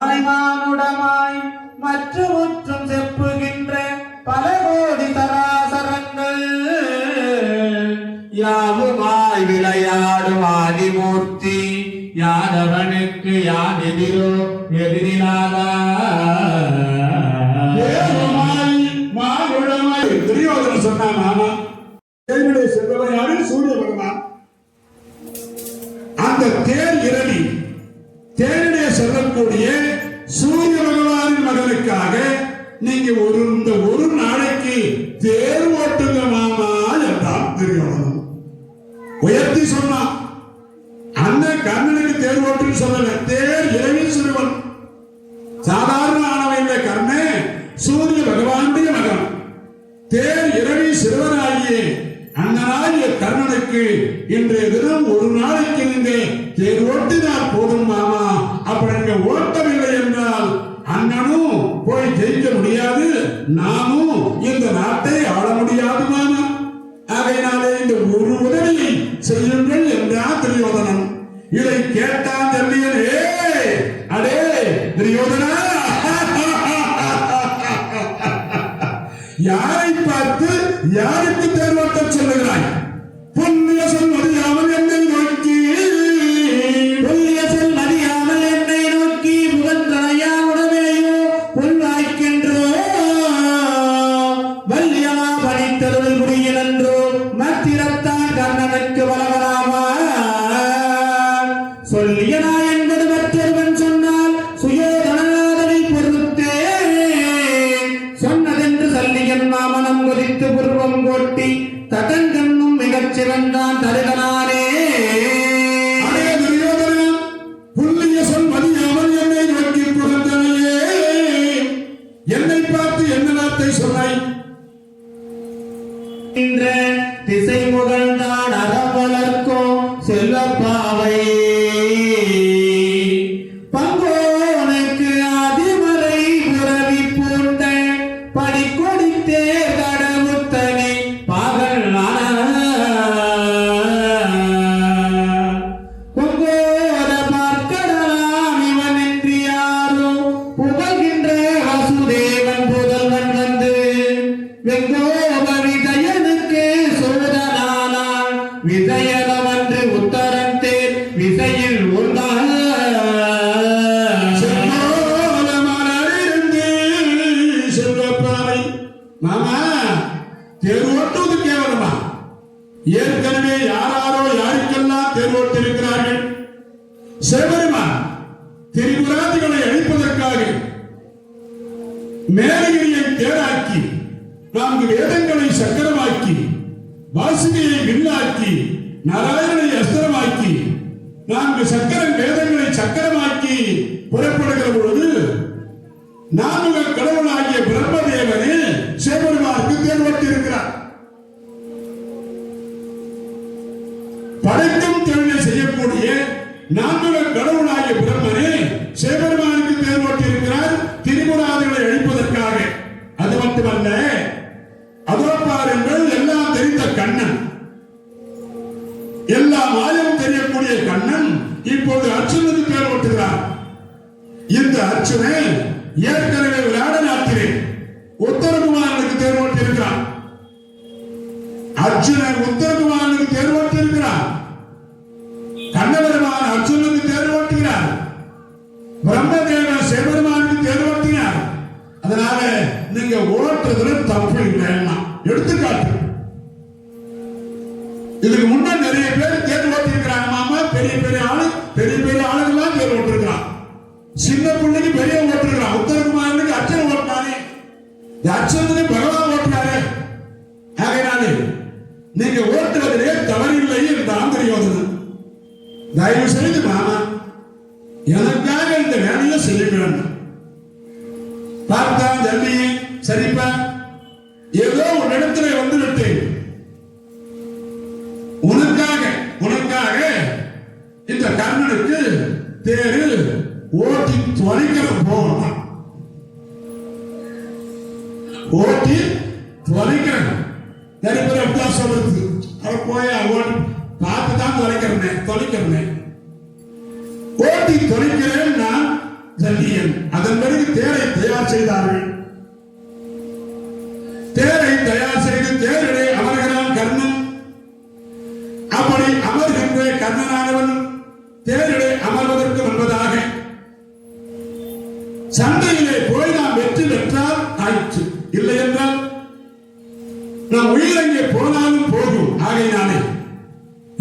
மானுடமாய் மற்றுமுற்றும் செப்புகின்ற பல கோடி தராசரங்கள் யாவுமாய் விளையாடும் ஆதிமூர்த்தி யாதவனுக்கு யான் எதிரோ எதிரிலாதா மானுடமாய் துரியோதனன் சொன்னான். ஆமா, தேனுடைய செல்வன் யாரு? சூரிய பகவான். அந்த தேர் இரவி தேனுடைய செல்லக்கூடிய சூரிய பகவானின் மகனுக்காக நீங்க ஒரு நாளைக்கு தேர் ஓட்டுங்க மாமா என்றான் துரியோதனன். உயர்த்தி சொன்னான். அந்த கர்ணனுக்கு தேர் ஓட்டுன்னு சொல்லல, தேர் இரவி சிறுவன். சாதாரண ஆனவன் கர்ணன் சூரிய பகவானுடைய மகன். தேர் இரவி சிறுவனாகிய அண்ணனாகிய கர்ணனுக்கு இன்றைய தினம் ஒரு நாளைக்கு நீங்க தேர் ஓட்டினால் போதும் மாமா. அப்படி நீங்க ஓட்டவில்லை என்றால் அண்ணனும் போய் ஜெயிக்க முடியாது, நாமும் இந்த நாட்டை ஆள முடியாது மாமா. ஆகையினாலே இந்த ஒரு உதவியை செய்யுங்கள் என்றான் துரியோதனன். இதை கேட்டான் தம்பியன். அடே துரியோதனா, யாரை பார்த்து யாருக்கு தேர்வாட்ட சொல்லுகிறாய்? புண்ணிய சொல் மதியாமல் என்னை நோக்கி, புண்ணிய சொல் மதியாமல் என்னை நோக்கி புகழ்ந்தனையா உடனேயோ புல்வாய்க்கின்றோ வல்லியமா பணித்தருள் புரியனன்றோ மத்திரத்தான் கர்ணனுக்கு வளவராமா சொல்லியனா என்பது மற்றொருவன் சொன்னால் சுயோதனநாதனை பொறுத்தே சொன்னதென்று சல்லியன் மாமனம் குறித்து புருவம் கோட்டி தடங்கண்ணும் மிகச் சிறந்தான் தருகனானே. அடே துரியோதனா, புண்ணிய சொல் மதியாமல் என்னை நோக்கி புகழ்ந்தனையே, என்னை பார்த்து என்ன வார்த்தை சொன்னாய்? திசை முகழ்ந்தான் அறவளர்க்கும் செல்வப்பாவை பங்கோனுக்கு அதிமறை புறவி பூண்ட படிக்கொடித்தே கடவுத்தனை பாகல் பொங்கோர பார்க்கடலாம் இவன் என்று யாரோ புகழ்கின்ற வசுதேவன் புதல்வன் வந்து வெங்கோப விஜயனுக்கு சோதனானான் விஜயனவன்று உத்தரன் தேர் விசையில் உண்டான் செல்வப்பாவை மாமா, தேர் ஓட்டுவது கேவலமா? ஏற்கனவே யாராரோ யாருக்கெல்லாம் தேர் ஓட்டிருக்கிறார்கள். சிவபெருமான் திரிபுராதிகளை அழிப்பதற்காக மேலகிரியை தேராக்கி, 4 வேதங்களை சக்கரமாக்கி, வாசுகியை வில்லாக்கி, நாராயணனை அஸ்திரமாக்கி, 4 சக்கரம் வேதங்களை சக்கரமாக்கி புறப்படுகிற பொழுது 4 கடவுளாகிய பிரம்மதேவனே சிவபெருமானுக்கு தேர் ஓட்டியிருக்கிறார். படைக்கும் தொழிலை செய்யக்கூடிய 4 கடவுளாகிய பிரம்மனே சிவபெருமானுக்கு தேர் ஓட்டியிருக்கிறார் திரிபுராதிகளை அழிப்பதற்காக. அது மட்டுமல்ல, அதோ பாருங்கள், எல்லாம் தெரிந்த கண்ணன், எல்லா மாயம் தெரியக்கூடிய கண்ணன் இப்போது அர்ஜுனுக்கு தேர் ஓட்டுகிறார். இந்த அர்ஜுனை ஏற்கனவே விளையாட நாட்டிலே உத்தரகுமாரனுக்கு தேர் ஓட்டியிருக்கிறார். அர்ஜுனன் உத்தரகுமாரனுக்கு தேர் ஓட்டியிருக்கிறார். கண்ணபெருமான் அர்ஜுனுக்கு தேர் ஓட்டுகிறார். பிரம்மதேவன் சிவபெருமானுக்கு தேர் ஓட்டினார். அதனால நீங்க ஓட்டுறதுல தப்பு இல்லைன்னா எடுத்துக்காட்டு. இதுக்கு முன்னாடி நிறைய பேர் தேர் ஓட்டிருக்கிறாங்க மாமா. பெரிய பெரிய ஆளுங்கெல்லாம் தேர் ஓட்டிருக்கிறான். சின்ன பிள்ளைக்கு பெரிய ஓட்டிருக்கிறான். உத்தரகுமாரனுக்கு அர்ச்சனை ஓட்டினானே, அர்ச்சனை பகவான் ஓட்டினாரு. ஆகையினாலே நீங்க ஓட்டுவதிலே தவறில்லை என்றான் துரியோதனன். தயவு செய்து மாமா, எனக்காக இந்த வேலையை செய்ய வேண்டும். பார்த்தான் தம்பி, சரிப்பா, ஏதோ ஒரு இடத்துல வந்து விட்டேன். உனக்காக இந்த கர்ணனுக்கு தேரு ஓட்டி தொலைக்கிற போகணும். ஓட்டி தொலைக்கிறேன். நிறைய பேர் அப்படிதான் சொல்றது. அவ போய் பார்த்து தான் தொலைக்கிறேன். ஓட்டி தொலைக்கிறேன். நான் ஜல்லியன். அதன் பிறகு தேரை தயார் செய்தார்கள். தேரை தயார் செய்து தேரிலே அமர்கிறான் கர்ணன். அப்படி அமர்கின்ற கர்ணனானவன் தேரிலே அமர்வதற்கு முன்பதாக சண்டையிலே போய் நாம் வெற்றி பெற்றால் ஆயிற்று, இல்லை என்றால் நாம் உயிரங்கே போனாலும் போகும். ஆகையினாலே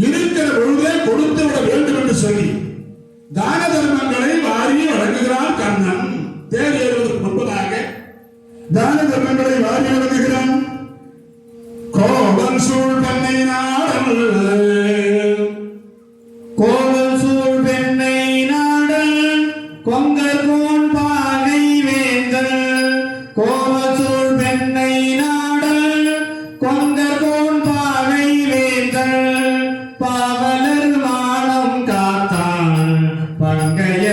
இருக்கிற பொழுதே கொடுத்து விட வேண்டும் என்று சொல்லி தான தர்மங்களை வாரி வழங்குகிறான் கர்ணன். தேர் ஏறுவதற்கு முன்பதாக தான தர்மங்களை வாரி வழங்குகிறான். கோவல் சூழ் பண்ணை நாடல், கோவல் சூழ் பெண்ணை நாடல், கொங்கர் கோன் பாகை வேந்தல். கோவல் சூழ் பெண்ணை நாடல், கொங்கர் கோன் பாகை வேந்தல். பாவலர் மானம் காத்தான் பங்கைய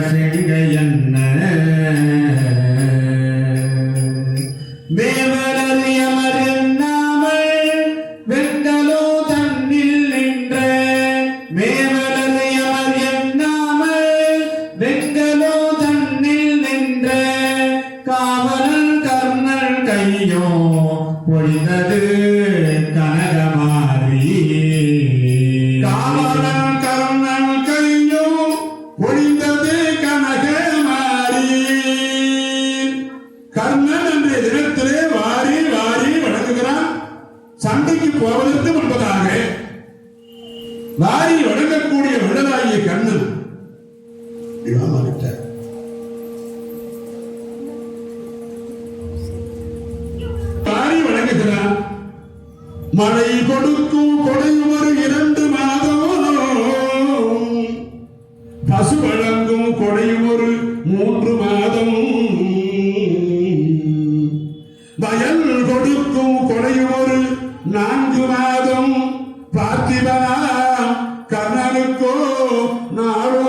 செங்கையன்ன. மேவலர் யமர் என்னாமல் வெங்கலோ தன்னில் நின்ற. மேவலர் யமர் என்னாமல் வெங்கலோ தன்னில் நின்ற. காவலன் கர்ணன் கையோ பொழிந்தது கனகமாரி. காவலன் கர்ணன் கையோ பொழிந்தது கனகமாரி. கர்ணன் என்ற தினத்திலே வாரி வாரி வணங்குகிறான். சண்டைக்கு போவதற்கு முன்பதாக வாரி வணங்கக்கூடிய விடலாகிய கர்ணன் வாரி வணங்குகிறான். மழை கொடுக்கும் கொடை ஒரு 2 மாதம், பசு வழங்கும் கொடை ஒரு 3 மாதம், வயல் கொடுக்கும் கொடை ஒரு 4 மாதம். பார்த்திபனா கர்ணனுக்கோ நாளோ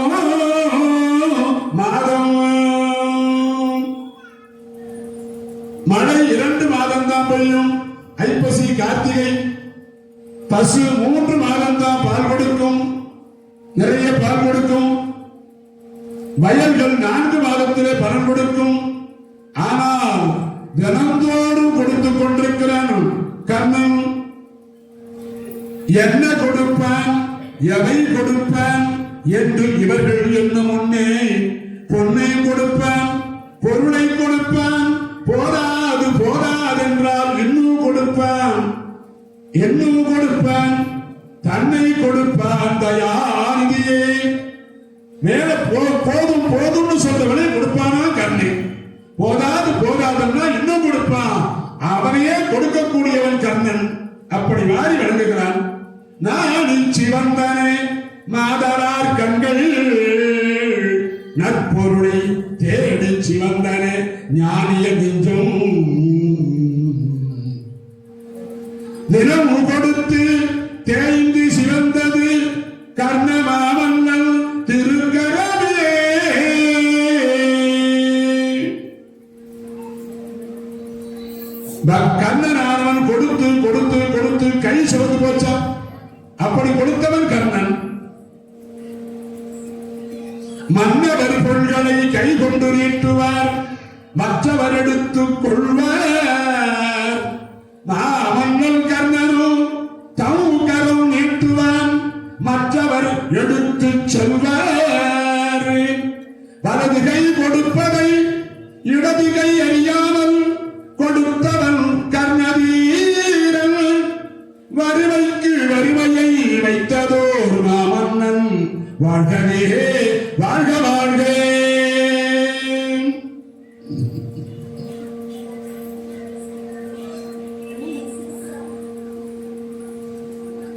மாதம். மழை 2 மாதம் தான் பெய்யும், ஐப்பசி கார்த்திகை. பசு 3 மாதம் தான் பால் கொடுக்கும், நிறைய பால் கொடுக்கும். வயல்கள் 4 மாதத்திலே பலன் கொடுக்கும். ஆனால் தினந்தோறும் கொடுத்துக் கொண்டிருக்கிறான் கர்ணன். என்ன கொடுப்பான், எதை கொடுப்பான் என்று இவர்கள் என்ன முன்னே பொன்னை கொடுப்பான், பொருளை கொடுப்பான். போதாது போதாதென்றால் இன்னும் கொடுப்பான், இன்னும் கொடுப்பான், தன்னை கொடுப்பான். தயாநிதியே மேல போதும் போதும்னு சொல்றவனே கொடுப்பானா கண்ணை. போதாது போதாதுன்னா இன்னும் கொடுப்பான். அவனையே கொடுக்கக்கூடியவன் கர்ணன். அப்படி வாரி வழங்குகிறான். நான் சிவந்தனே மாதரார் கண்கள், நற்பொருளை தேடி சிவந்தனே ஞானிய நெஞ்சும். நிலம் கொடுத்து தேய்ந்து சிவந்தது கர்ணமாமன்னன் திருக்கரமே. கர்ணனானவன் கொடுத்து கொடுத்து கொடுத்து கை சிவந்து போச்சான். அப்படி கொடுத்தவன் கர்ணன். மன்னவர் பொருள்களை கை கொண்டு நீட்டுவார், மற்றவர் எடுத்துக் கொள்வார். மாமன்னன் கர்ணனும் தம் கரம் நீட்டுவான், மற்றவர் எடுத்துச் செல்வார். வலது கை கொடுப்பதை இடது கை அறியாமல் கொடுத்தவன் கர்ணவீரன். வறுமைக்கு வறுமையை வைத்ததோர் மாமன்னன். வாழ்கவே வாழ்க வாழ்க.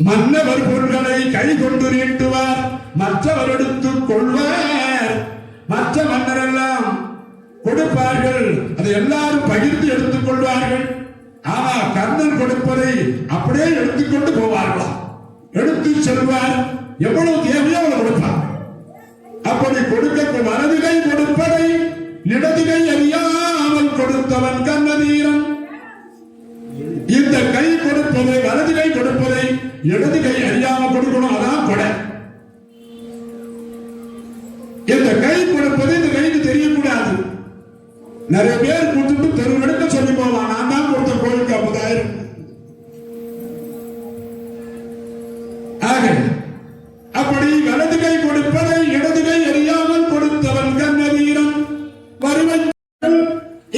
மன்னவர் பொருள்களை கை கொண்டு நீட்டுவார், மற்றவர் எடுத்துக் கொள்வார். மற்ற மன்னரெல்லாம் கொடுப்பார்கள், அதை எல்லாரும் பகிர்ந்து எடுத்துக் கொள்வார்கள். ஆனா கர்ணன் கொடுப்பதை அப்படியே எடுத்துக்கொண்டு போவார்களாம், எடுத்து செல்வார். எவ்வளவு தேவையோ அவ்வளவு கொடுப்பார். அப்படி கொடுக்க வலது கை கொடுப்பதை இடது கை அறியாமல் கொடுத்தவன் கர்ணவீரன். இந்த கை கொடுப்பதை வலது கை கொடுப்பதை இடது கை அறியாமல் கொடுக்கணும், அதான் கொடை. இந்த கை கொடுப்பது இந்த கைக்கு தெரியக்கூடாது. நிறைய பேர் கொடுத்துட்டு தெருவெடுக்க சொல்லி போவான், நான் தான் கொடுத்த கோயிலுக்கு 50,000. ஆக அப்படி வலது கை கொடுப்பதை இடது கை அறியாமல் கொடுத்தவன் கண்ணவீரம் வறுமை.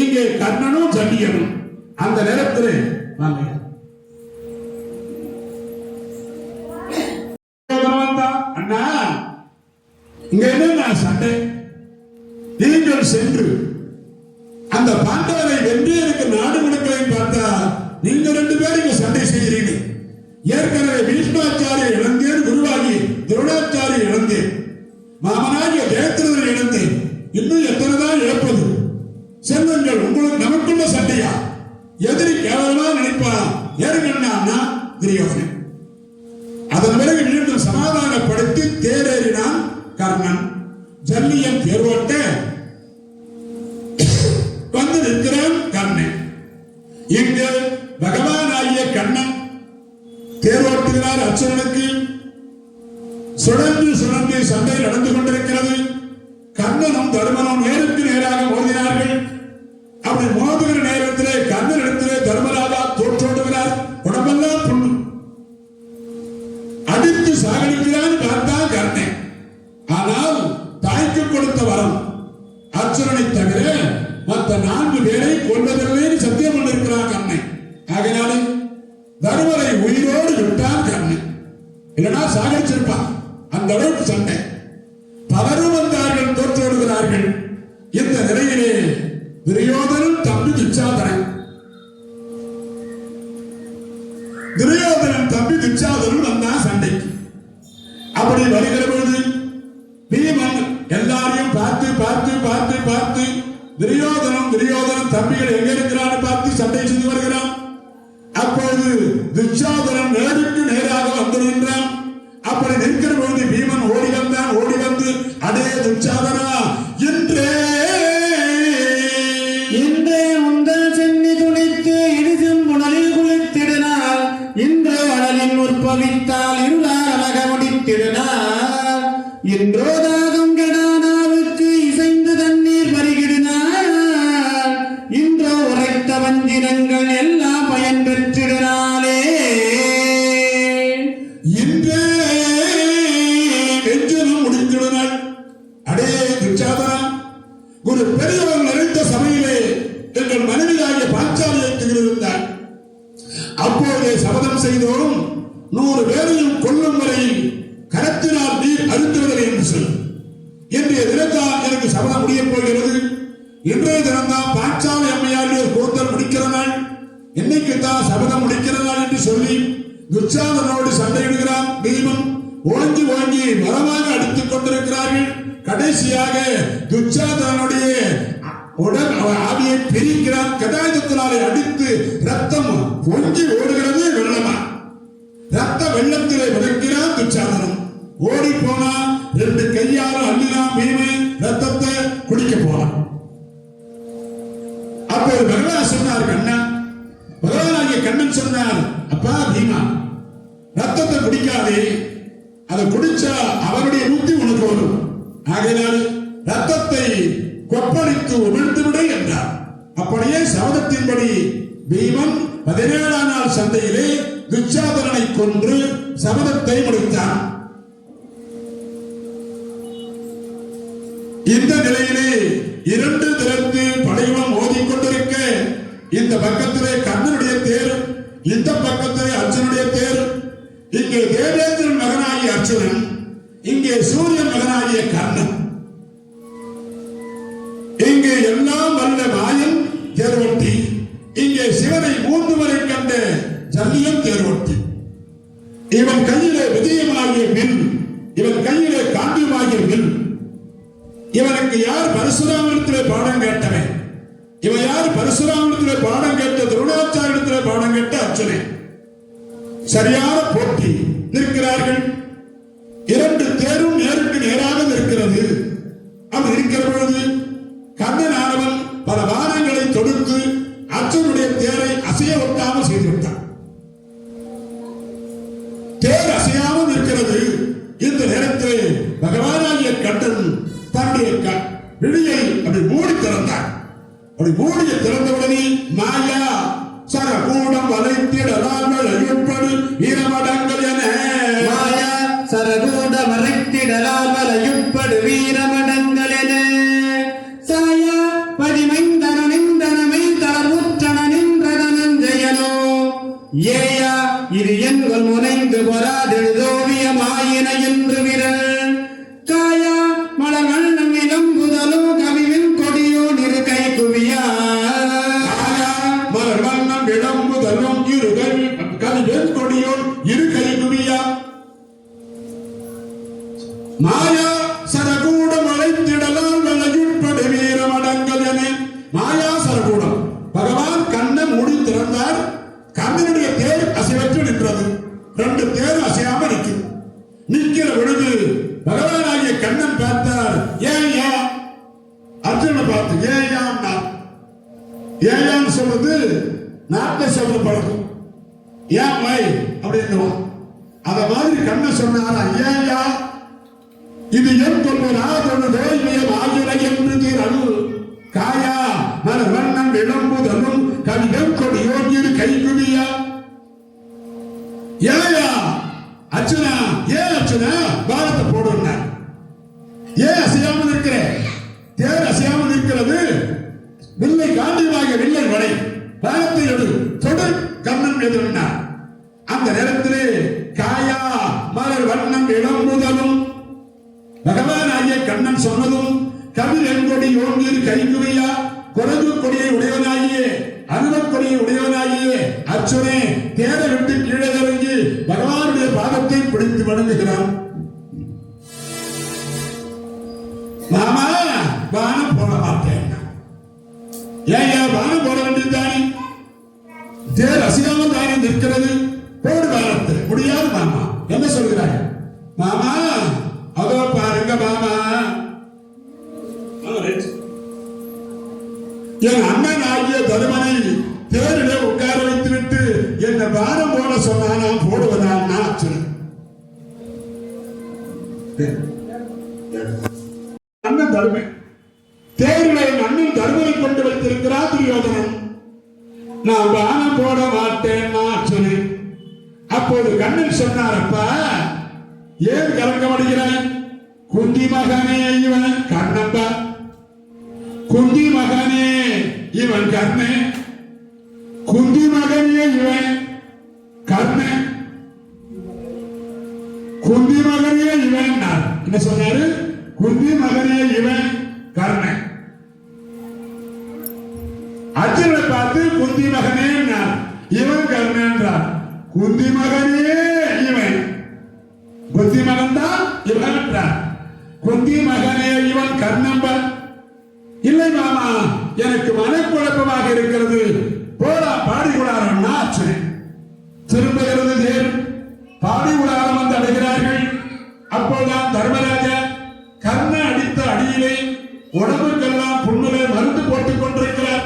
இங்கே கண்ணனும் ஜல்லியனும் அந்த நேரத்தில் அண்ணா இங்க என்ன சண்டை? நீங்கள் சென்று அந்த பாண்டவரை வென்றே இருக்க நாடு முழுக்களை பார்த்தா நீங்க 2 பேரும் இங்க சண்டை செய்கிறீர்கள். ஏற்கனவே பீஷ்மாச்சாரிய இழந்தேன், குருவாகி துரோணாச்சாரிய இழந்தேன், மாமனாகிய ஜெயத்ரதனை இழந்தேன். இன்னும் எத்தனை தான் இழப்பது? செல்வங்கள் உங்களுக்கு நமக்குள்ள சண்டையா? எதிரி கேவலமா நினைப்பான். ஏற்கனவே துரியோதனன். அதன் பிறகு மீண்டும் சமாதானப்படுத்தி தேரேறினான் கர்ணன். ஜல்லியன் தேர்வோட்ட வந்து நிற்கிறான் கர்ணன். இங்கு பகவான் ஆகிய கண்ணன் தேர்வோட்டுகிறார். அர்ஜுனனுக்கு சுழன்று சுழன்று சண்டை நடந்து கொண்டிருக்கிறது. கண்ணனும் தர்மனும் நேருக்கு நேராக மோதினார்கள். அப்படி மோதுகிற நேரத்திலே கண்ணனிடத்திலே தர்மராஜா தோற்றோடுகிறார். உடம்பெல்லாம் புண்ணு. அடித்து சாகடிக்கிறான் பார்த்தான் கர்ணன். ஆனால் தாய்க்கு கொடுத்த வரம் அர்ஜுனனை தவிர மற்ற 4 பேரை கொல்வதில்லை சத்தியம் கொண்டிருக்கிறான் கண்ணன். ஆகையினாலே தர்மரை உயிரோடு விட்டான் கண்ணன். இல்லைன்னா சாகடிச்சிருப்பான். அந்த அளவுக்கு சண்டை. பலரும் வந்தார்கள், தோற்றோடுகிறார்கள். இந்த நிலையிலே துரியோதனன் தம்பி துச்சாதனன் வந்தான் சண்டைக்கு. அப்படி வருகிற பொழுது பீமன் எல்லாரையும் பார்த்து பார்த்து பார்த்து பார்த்து துரியோதனன் தம்பிகள் எங்க இருக்கிறான்னு பார்த்து சண்டை செய்து வருகிறான். அப்பொழுது துச்சாதனன் நேருக்கு நேராக வந்து நின்றான். அப்படி நிற்கிற பொழுது பீமன் ஓடி வந்து அடே துச்சாதனா, இன்றே உந்தல் சென்னி துணித்து இடிசும் புனலில் குளித்திடுனார். இன்று அனலின் உற்பவித்தால் இருளார் அழக முடித்திடுனார். இன்றோ தாகம் கெடானாவுக்கு இசைந்து தண்ணீர் பருகிடுனார். இன்றோ உரைத்த வஞ்சினங்கள் எல்லாம் பயன் பெற்றிடுனாலே. இன்றே வெஞ்சனம் முடித்திடுனாள். அடே துச்சாதனா, ஒரு பெரியவர் நிறைந்த சபையிலே எங்கள் மனைவியாகிய பாஞ்சாலியை இருந்தார். அப்போதே சபதம் செய்தோம், 100 பேரையும் கொல்லும் வரையில் கரத்தினால் நீர் அழுத்துவதில்லை என்று சொல். இன்றைய தினத்தான் எனக்கு சபதம் முடிய போகிறது. இன்றைய தினம்தான் பாஞ்சாலி அம்மையாருடைய கூந்தல் முடிக்கிற நாள். இன்னைக்கு தான் சபதம் முடிக்கிற நாள் என்று சொல்லி துச்சாதனோடு சண்டையிடுகிறான் பீமன். ஓங்கி மரமாக அடித்துக் கொண்டிருக்கிறார்கள். கடைசியாக துச்சாதனுடைய உடல் ஆவியை பிரிக்கிறான். கதாயுதத்தினாலே அடித்து ரத்தம் பொங்கி ஓடுகிறது. வெள்ளமா ரத்த வெள்ளத்திலே விதைக்கிறான் துச்சாதனம். ஓடி போனா 2 கையால அள்ளினான் பீமை. ரத்தத்தை குடிக்க போனான். அப்போ பகவான் சொன்னார், பகவானாகிய கண்ணன் சொன்னார், அப்பா பீமா, ரத்தத்தை குடிக்காதே. அதை குடிச்சா அவருடைய புத்தி உனக்கு வரும். ஆகையால் ரத்தத்தை கொப்பளித்து உமிழ்ந்து விட என்றார். அப்படியே சபதத்தின்படி பீமன் 17ஆம் நாள் சண்டையிலே துச்சாதனனை கொன்று சபதத்தை முடித்தான். இந்த நிலையிலே 2 திறத்து படைகளும் ஓதிக்கொண்டிருக்க, இந்த பக்கத்திலே கண்ணனுடைய தேர், இந்த பக்கத்திலே அர்ஜுனுடைய தேர். இங்கே தேவேந்திரன் மகனாகிய அர்ஜுனன், இங்கே சூரியன் மகனாகிய கர்ணன். இங்கே எல்லாம் வல்ல மாயன் தேர்வொட்டி, இங்கே சிவனை 3 வரை கண்ட ஜல்லியன் தேர்வொட்டி. இவன் கையிலே விஜயமாகிய வில், இவன் கையிலே காண்டியமாகிய வில். இவனுக்கு யார் பரசுராமனிடத்திலே பாடம் கேட்டவன்? இவன் யார் பரசுராமனிடத்திலே பாடம் கேட்ட? துரோணாச்சாரியத்திலே பாடம் கேட்ட அர்ஜுனன். சரியான போட்டி நிற்கிறார்கள். 2 தேரும் நேருக்கு நேராக நிற்கிறது. அப்படி இருக்கிற பொழுது கண்ணனானவன் பல வானங்களை தொடுத்து அர்ஜுனுடைய தேரை அசைய ஒட்டாமல் செய்துவிட்டான். தேர் அசையாமல் இருக்கிறது. இந்த நேரத்தில் பகவானாகிய கண்ணன் தன்னுடைய விழியை அப்படி மூடி திறந்தார். அப்படி மூடிய திறந்தவுடனே மாயா சரகூடம் வளைத்திடலாமல் அழிப்படு வீரமடங்கள் என மாயா சரகூட மறைத்திடலாமல் அழிப்படு வீரமடங்கள் என சாயா பதிமைந்தன நிந்தனமே தளர்வுற்றன நின்றதனஞ்செயலோ ஏயா இது எங்கள் முனைந்து பொறாதெழுதோவியமாயின என்று விரல் காயா மலர் வண்ணம் இளம்புதலோ கவிவின் கொடியோ நிறு கை குவியா மலர் வண்ணம் இளம்புதலும் கவிவெண் கொடியோன் இரு கை குவியா மாயா சரகூடம் அழைத்திடலாம் வளையுட்படு வீரமடங்கள் என மாயா சரகூடம் பகவான் கண்ணன் மூடி திறந்தார். கண்ணனுடைய தேர் அசைவற்று நின்றது. ரெண்டு தேர் அசையாம நிற்கிற பொழுது பகவானாகிய கண்ணன் பார்த்தார். ஏயா அர்ஜுனை பார்த்து ஏயான்னு சொல்றது நாட்டை சொல்ற பழக்கம். ஏன் வை அப்படின்னு அத மாதிரி கண்ணன் சொன்னாரா ஏயா இது என் தொல்வராதொரு தோல்வியம் ஆகிற என்று தீரல் காயா மன வண்ணம் இளம்புதலும் கவிதம் கொடி யோகியது கைகுவியா ஏயா அர்ஜுனா ஏன் அர்ஜுனா பாரத்தை போடுங்க ஏன் அசையாமல் இருக்கிற தேர் அசையாமல் இருக்கிறது வில்லை காண்டியமாக வில்லை வடை பாரத்தை எடு தொடர் கண்ணன் எதிர்னார். அந்த நேரத்திலே காயா மலர் வண்ணம் இளம்புதலும் பகவான் ஆகிய கண்ணன் சொன்னதும் கவிர் என்கொடி யோகியது கைகுவியா குரங்கு கொடியை உடையவனாகிய அனுமத் கொடியை உடையவனாகிய அர்ஜுனே தேரை விட்டு கீழே இறங்கி பகவானுடைய பாதத்தை பிடித்து வணங்குகிறான். மாமா வானம் போட மாட்டேன். ஏன் வானம் போட வேண்டியதானே? தேர் அசையாமல் தானே நிற்கிறது. போடு வானத்தை முடியாது மாமா. என்ன சொல்கிறாய் மாமா? அதோ பாருங்க மாமா, என் அண்ணன் ஆகிய தருமனை தேரிலே உட்கார வைத்து விட்டு என்ன பாரம் போட சொன்னா நான் போடுவதான் அண்ணன் தருமை தேரிலே என் அண்ணன் தருமனை கொண்டு வைத்திருக்கிறார் துரியோதனன். நான் பானம் போட மாட்டேன் அர்ஜுனன். அப்போது கண்ணன் சொன்னார், அப்பா ஏன் கலங்கமடைகிறாய்? குந்தி மகனே இவன் கண்ணப்பா, குந்தி மகனே இவன் கர்ணே, குந்தி மகனே இவன் கர்ணே, குந்தி மகனே இவன். என்ன சொன்னாரு? குந்தி மகனே இவன் கர்ணே. அர்ஜுனை பார்த்து குந்தி மகனே இவன் கர்ணன்றார். குந்தி மகனே இவன், குந்தி மகன் தான் இவன். குந்தி மகனே இவன் கர்ணம்பன். இல்லை மாமா, எனக்கு மனக்குழப்பமாக இருக்கிறது. போடா பாடி குடாரம். திரும்புகிறது தேர். பாடி குடாரம் வந்து அடைகிறார்கள். அப்போதுதான் தர்மராஜா கர்ண அடித்த அடியிலே உடம்புக்கெல்லாம் புண்ணிலே மருந்து போட்டுக் கொண்டிருக்கிறார்.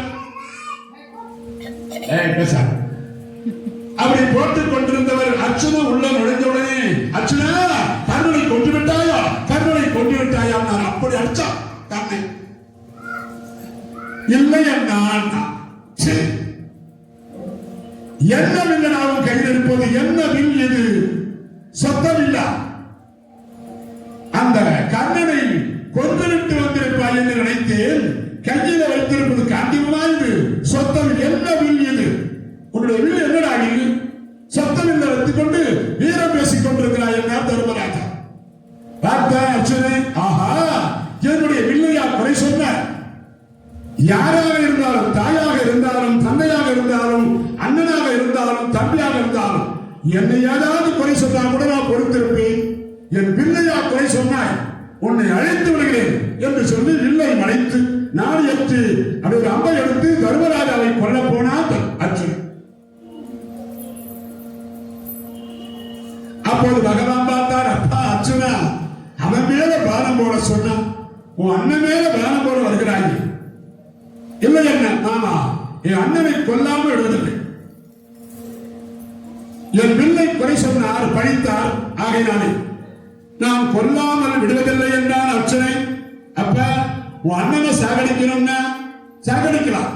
அப்படி போட்டுக் கொண்டிருந்தவர் அர்ஜுனா உள்ள நுழைந்தவுடனே, அர்ஜுனா கர்ணனை கொண்டு விட்டாயா, கர்ணனை கொண்டு விட்டாயா? நான் அப்படி அடிச்சான் கர்ணன். இல்லை நான் என்ன வில்லனாவும் கையில் இருப்பது என்ன வில்? இது சொத்தமில்லா. அந்த கர்ணனை கொன்றுவிட்டு வந்திருப்பாய் என்று நினைத்தேன். கையில வைத்திருப்பது காண்டியமானது சொத்தமில். என்ன வில் இது? உன்னுடைய வில் என்னடா? சொத்தமில்ல வைத்துக் கொண்டு வீரம் பேசிக் கொண்டிருக்கிறாய் என்ன தர்மராஜா? பார்த்தா அர்ஜுனே, ஆஹா, என்னுடைய வில்லையா குறை சொன்ன? யாராக இருந்தாலும், தாயாக இருந்தாலும், தந்தையாக இருந்தாலும், அண்ணனாக இருந்தாலும், தம்பியாக இருந்தாலும், என்னை ஏதாவது குறை சொன்னா கூட நான் பொறுத்திருப்பேன். என் வில்லையா குறை சொன்னாய், உன்னை அழைத்து விடுகிறேன் என்று சொல்லி வில்லை மறைத்து நாடு ஏற்று அப்படி அம்பை எடுத்து தர்மராஜாவை கொல்ல போனான் அர்ஜுன். அப்போது பகவான் பார்த்தார், அப்பா அர்ஜுனா, அவன் மேல பானம் போட சொன்னான், உன் அண்ணன் மேல பானம் போட வருகிறாய். இல்லை என்ன மாமா, என் அண்ணனை கொல்லாமல் விடுவதில்லை. என் வில்லை குறை சொன்னார், பழித்தார். ஆகையினாலே நான் கொல்லாமல் விடுவதில்லை என்றான் அர்ஜுனை. அப்ப உன் அண்ணனை சாகடிக்கணும்னா சாகடிக்கலாம்.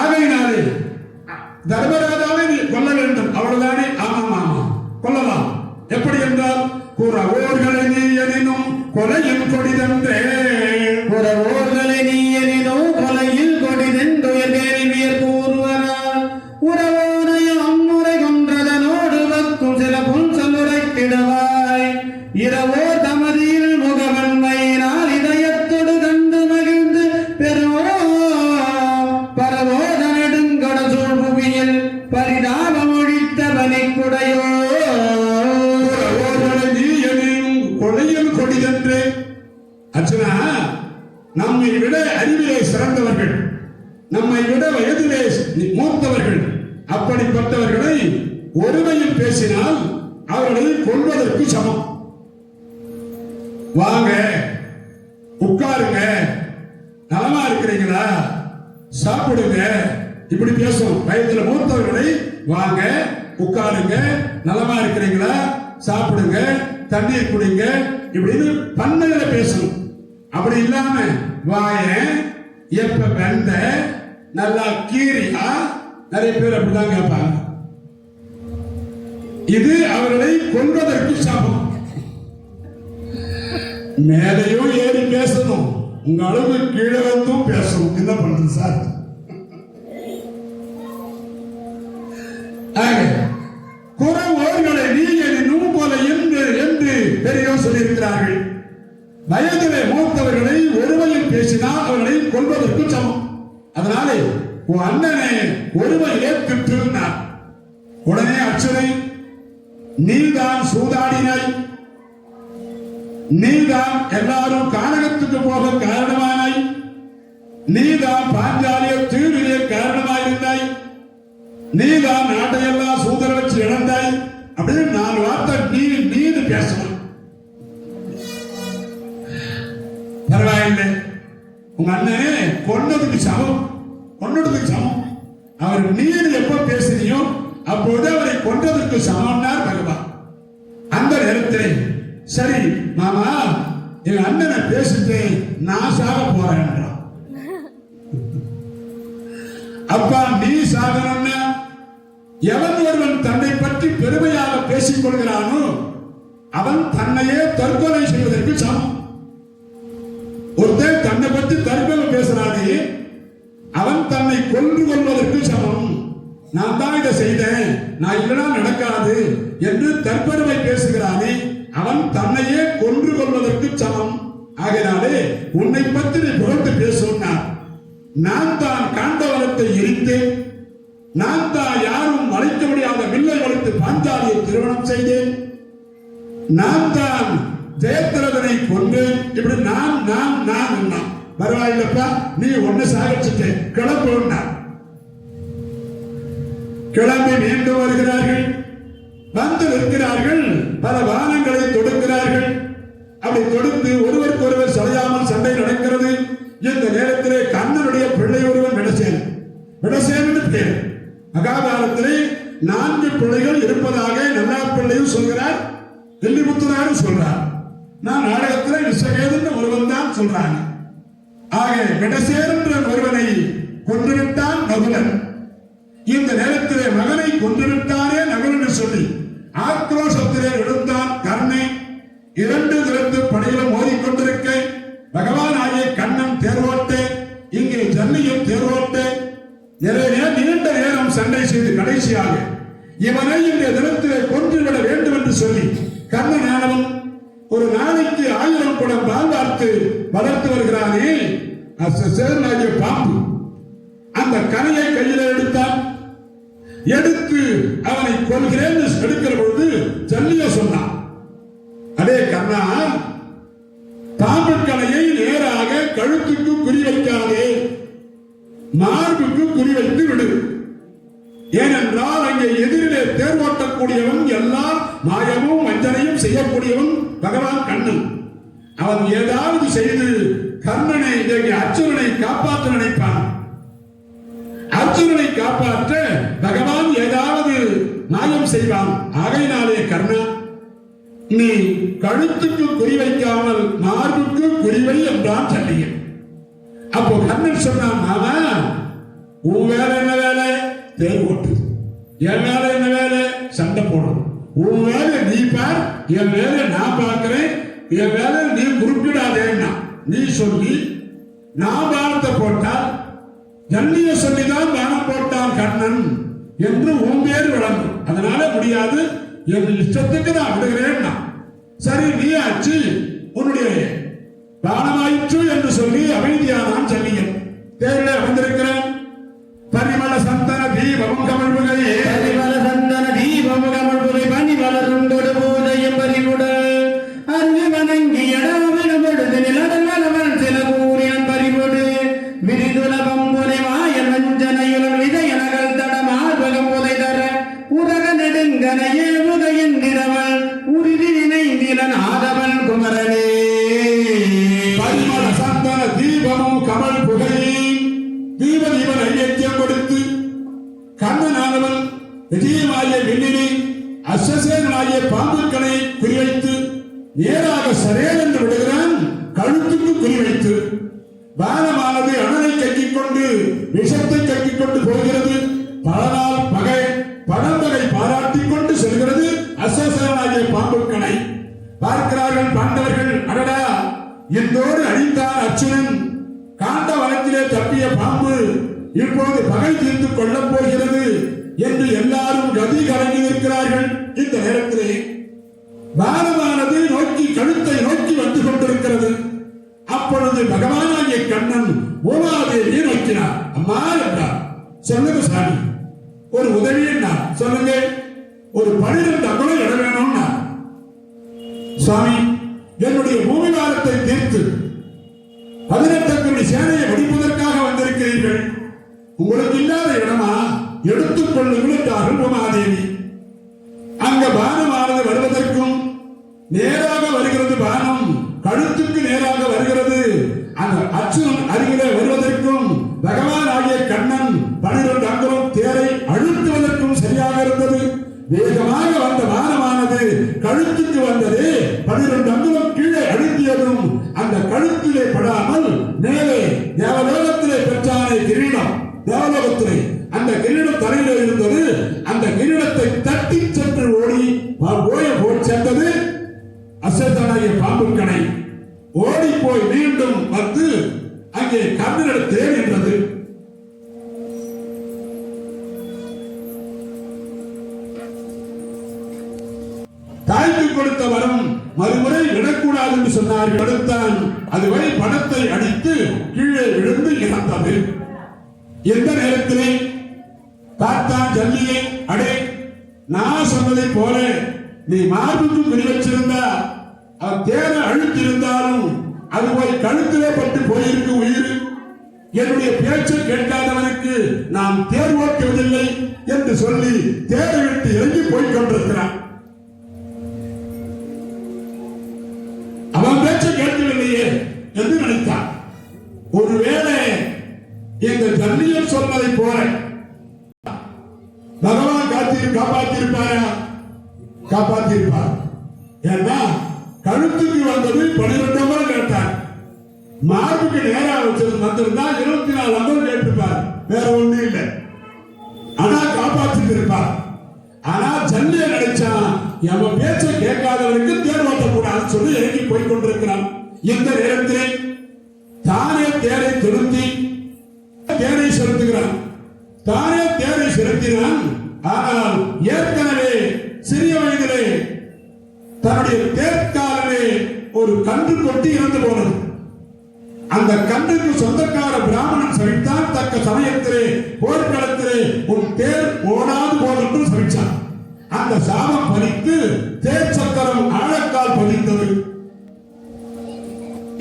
ஆகையினாலே தர்மராஜாவை நீ கொல்ல வேண்டும், அவ்வளவுதானே? ஆமாம் ஆமாம், கொல்லலாம். எப்படி என்றால் குறவோர்களை நீ எனினும் கொலையில் கொடிதன்றே, புறவோர்களை நீ எனினும் கொலையில் கொடிதென்றுயர் கேள்வியர் கூறுவரால் உறவோனையும் அம்முறை கொன்றதனோடு வக்கும் சில புன்சல் உரைத்திடவாய் இரவோ தமதியில் முகவன்மையினால் இதயத்தொடு கண்டு மகிழ்ந்து பெறுவோ பரவோத நெடுங்கட சூழ்புவியில் பரிதாபம் ஒழித்த பனிக்குடையோ குறவோர்களை நீ எனினும் கொலையில் கொடிதன்றே. அர்ச்சனா, நம்மை விட அறிவிலே சிறந்தவர்கள், நம்மை விட வயதிலே மூத்தவர்கள், அப்படிப்பட்டவர்களை ஒருமையில் பேசினால் அவர்களை கொல்வதற்கு சமம். வாங்க, உட்காருங்க, நலமா இருக்கிறீங்களா, சாப்பிடுங்க, இப்படி பேசும். வயதுல மூத்தவர்களை வாங்க, உட்காருங்க, நலமா இருக்கிறீங்களா, சாப்பிடுங்க, தண்ணீர் குடிங்க, இப்படின்னு பண்ணையில பேசணும். அப்படி இல்லாம வாய எப்ப வெந்த நல்லா கீரியா, நிறைய பேர் அப்படிதான் கேட்பாங்க. இது அவர்களை கொல்வதற்கு சமம். மேலையும் ஏறி பேசணும், உங்க அளவு கீழே வந்தும் பேசணும். என்ன பண்றது சார்? குறவோர்களை நீ எனினும் கொலை என்று பெரியோர் சொல்லியிருக்கிறார்கள். வயதிலே மூத்தவர்களை ஒருமையில் பேசினால் அவர்களை கொல்வதற்கு சமம். அதனாலே உன் அண்ணனை ஒருமையிலே திட்டினார். உடனே அர்ச்சனை, நீதான் சூதாடினாய், நீதான் எல்லாரும் கானகத்துக்கு போக காரணமானாய், நீதான் பாஞ்சாலிய தீவிலே காரணமாயிருந்தாய், நீதான் நாட்டையெல்லாம் சூதர வச்சு இழந்தாய் அப்படின்னு 4 வார்த்தை நீனு பேசணும். பரவாயில்லை, உங்க அண்ணன் கொன்னதுக்கு சமம், கொன்னதுக்கு சமம். அவர் நீர் எப்ப பேசுறியோ அப்போது அவரை கொன்றதற்கு சமம்னார் பகவான். அந்த நேரத்தில் சரி மாமா, என் அண்ணனை பேசிட்டு நான் சாக போறேன் என்றான். அப்பா, நீ சாகணும்னா எவன் ஒருவன் தன்னை பற்றி பெருமையாக பேசிக் கொள்கிறானோ அவன் தன்னையே தற்கொலை செய்வதற்கு சமம். ஒருத்தன் தன்னை பற்றி தற்கொலை பேசுறானே அவன் தன்னை கொன்று கொள்வதற்கு சமம். நான் தான் இதை செய்தேன், நான் இல்லைனா நடக்காது என்று தற்பெருமை பேசுகிறானே அவன் தன்னையே கொன்று கொள்வதற்கு சமம். ஆகையினாலே உன்னை பற்றி நீ புகழ்ந்து பேசுனார். நான் தான் காண்டவனத்தை எரித்தேன், நான் தான் யாரும் வளைக்க முடியாத வில்லை வளைத்து பாஞ்சாலியை திருமணம் செய்தேன், நான் தான் ஜெயத்ரதனை கொண்டேன். இப்படி நான் நான் நான் என்ன பரவாயில்லப்பா, நீ ஒன்னு சாகிச்சுட்டு கிளம்புனா. கிளம்பி மீண்டும் வருகிறார்கள், வந்து நிற்கிறார்கள், பல வானங்களை தொடுக்கிறார்கள். அப்படி தொடுத்து ஒருவருக்கு ஒருவர் சளையாமல் சண்டை நடக்கிறது. இந்த நேரத்திலே கண்ணனுடைய பிள்ளை ஒருவன் விடசேன் என்று பேர். மகாபாரதத்திலே 4 பிள்ளைகள் இருப்பதாக நல்லா பிள்ளையும் சொல்கிறார், வெள்ளிமுத்துனாரும் சொல்றார். நான் நாடகத்தில் விஸ்வகேதன் ஒருவன் தான் சொல்றாங்க. ஆக விடசேர் என்ற ஒருவனை கொன்றுவிட்டான் நகுலன். இந்த நேரத்திலே மகனை கொன்றுவிட்டானே நகுலன் சொல்லி ஆக்ரோஷத்திலே எழுந்தான் கர்ணை. 2 திறந்து படையிலும் மோதிக்கொண்டிருக்க பகவான் ஆகிய கண்ணன் தேர்வோட்டே, இங்கே ஜல்லியும் தேர்வோட்டே நீண்ட நேரம் சண்டை செய்து கடைசியாக இவனை இந்த தினத்திலே கொன்றுவிட வேண்டும் என்று சொல்லி கர்ணனானவன் ஒரு நாளைக்கு 1000 குடம் பால் வார்த்து வளர்த்து வருகிறானே சேரனாகிய பாம்பு. அந்த கனையை கையில் எடுத்தான். எடுத்து அவனை கொள்கிறேன் எடுக்கிற பொழுது ஜல்லிய சொன்னான், அடே கர்ணா, பாம்பு கலையை நேராக கழுத்துக்கு குறி வைக்காதே, மார்புக்கு குறி வைத்து விடு. ஏனென்றால் அங்கே எதிரிலே தேர்வோட்டக்கூடியவன் எல்லாம் மாயமும் வஞ்சனையும் செய்யக்கூடியவன் பகவான் கண்ணன். அவன் ஏதாவது செய்து கர்ணனை அர்ஜுனனை காப்பாற்ற நினைப்பான். அர்ஜுனனை காப்பாற்ற பகவான் ஏதாவது மாயம் செய்வான். ஆகையினாலே கர்ணா, நீ கழுத்துக்கு குறிவைக்காமல் மார்புக்கு குறிவை என்றான் சண்டிகன். அப்போ கண்ணன் சொன்னான், மாமா உன் வேலை என்ன வேலை? தேர் ஓட்டு. என் வேலை என்ன வேலை? சண்டை போடணும். உன் வேலை நீ பார், என் வேலை நான் பார்க்கிறேன். என் வேலை நீ குறிப்பிடாதேன்னா நீ சொல்லி நான் பானத்தை போட்டால் ஜல்லிய சொல்லிதான் பானம் போட்டான் கண்ணன் என்று உன் பேர் விளங்கும். அதனால முடியாது, என் இஷ்டத்துக்கு நான் விடுகிறேன். சரி நீ ஆச்சு, உன்னுடைய பானமாயிற்று என்று சொல்லி அமைதியானான் சல்லியன். தேர்ல வந்திருக்கிறேன். பரிமள சந்தன தீபம் கமழ்வுகையே, பரிமள சந்தன தீபம் கமழ்வுகை பனி வளரும் தொடுபோதையும் பறிவுடல் அங்கு வணங்கி எடாவிடுபடுது நிலடங்கலவன் சில கூறியன் பறிவுடு விரிதுலகம் புனை மாயன் வஞ்சனையுடன் விஜயனகள் தட மார்பகம் புதை தர உலக நெடுங்கனையே உதயின் நிறவன் உறுதி நினைந்திலன் ஆதவன் குமரனே. பரிமள சந்தன தீபமும் கமல் புகையும் தீப தீப நைவேத்தியம் கொடுத்து கண்ணனானவன் விஜயமாய வெண்ணினை அசசேனாகிய பாம்புக்களை குறிவைத்து நேராக சரேல் என்று விடுகிறான். கழுத்துக்கு குறிவைத்து பானமானது அனலை கக்கிக் கொண்டு விஷத்தை கக்கிக் கொண்டு போகிறது. பல நாள் பகை பழம்பகை பாராட்டிக் கொண்டு செல்கிறது. அசசேனாகிய பாம்புக்களை பார்க்கிறார்கள் பாண்டவர்கள். அடடா, இந்தோடு அழிந்தான் அர்ச்சுனன். காண்ட வனத்திலே தப்பிய பாம்பு இப்போது பகை தீர்த்துக் கொள்ளப் போகிறது என்று எல்லாரும் கதி கலங்கி இருக்கிறார்கள். இந்த நேரத்திலே பானமானது நோக்கி கழுத்தை நோக்கி வந்து கொண்டிருக்கிறது. அப்பொழுது பகவானாகிய கண்ணன் பூமாதேவியை நோக்கினார். அம்மா என்றார். சொல்லுங்க சாமி, ஒரு உதவி என்றார். சொல்லுங்க, ஒரு 12 அங்குலம் இட வேணும்னா. சுவாமி, என்னுடைய பூமிகாரத்தை தீர்த்து 18 அங்குல சேனையை வடிப்பதற்காக வந்திருக்கிறீர்கள். உங்களுக்கு இல்லாத இடமா? எடுத்துக் கொள்ளுங்கள் என்றார்கள் பூமாதேவி. அங்க பானமானது வருவதற்கும் நேராக வருகிறது. பானம் கழுத்துக்கு நேராக வருகிறது. அந்த அர்ச்சுனன் அருகிலே வருவதற்கும் பகவான் ஆகிய கண்ணன் 12 அங்குலம் தேரை அழுத்துவதற்கும் சரியாக இருந்தது. வேகமாக வந்த பானமானது கழுத்துக்கு வந்தது. 12 அங்குலம் கீழே அழுத்தியதும் அந்த கழுத்திலே படாமல் மேலே தேவலோகத்திலே பெற்றானே கிரீடம், தேவலோகத்திலே அந்த கிரீடம் தலையிலே இருந்தது. அந்த கிரீடத்தை தட்டி சென்று ஓடி போய் சென்றது அசேதனாகிய பாம்புக்கணை. ஓடி போய் மீண்டும் வந்து அங்கே கர்ணனிட தேர் என்றது. தாய்க்கு கொடுத்த வரம் மறுமுறை விடக்கூடாது என்று சொன்னார்கள். அடுத்தான் அதுவரை பணத்தை அடித்து கீழே விழுந்து இறந்தது. எந்த நேரத்திலே பார்த்தான் ஜல்லியை, அடே நான் சொன்னதை போல நீ மார்புக்கு குறி வச்சிருந்தா அவன் தேர அழுத்திருந்தாலும் அது போய் கழுத்திலே பட்டு போயிருக்கு உயிர். என்னுடைய பேச்சை கேட்காதவனுக்கு நாம் தேர் ஓட்டுவதில்லை என்று சொல்லி தேரை விட்டு இறங்கி போய் கொண்டிருக்கிறான். அவன் பேச்சை கேட்கவில்லையே என்று நினைத்தான். ஒருவேளை எங்கள் ஜல்லியன் சொன்னதை போல பகவான் காப்பாற்றிருப்பாரா? காப்பாற்றிருப்பார். ஏன்னா கழுத்துக்கு வந்தது 12 அங்குலம் கேட்டார். மார்புக்கு நேரா வந்திருந்தா 24 அங்குலம் கேட்டிருப்பார். வேற ஒண்ணு இல்லை. ஆனா காப்பாற்றிட்டு இருப்பார். ஆனா ஜல்லிய நினைச்சான், எவன் பேச்சை கேட்காதவனுக்கு தேர் ஓட்டக்கூடாதுன்னு சொல்லி இறங்கி போய் கொண்டிருக்கிறான். இந்த நேரத்திலே தானே தேரை திருத்தி தேரை செலுத்துகிறான். தானே தேரை செலுத்தினான். ஆனால் ஏற்கனவே சிறிய வயதிலே தன்னுடைய தேர்காலே ஒரு கன்று கொட்டி இறந்து போனது. அந்த கன்றுக்கு சொந்தக்கார பிராமணன் சமைத்தான். தக்க சமயத்திலே போர்க்களத்திலே உன் தேர் ஓடாது போதென்று சமைச்சான். அந்த சாபம் பறித்து தேர் சக்கரம் ஆழக்கால் பதிந்தது.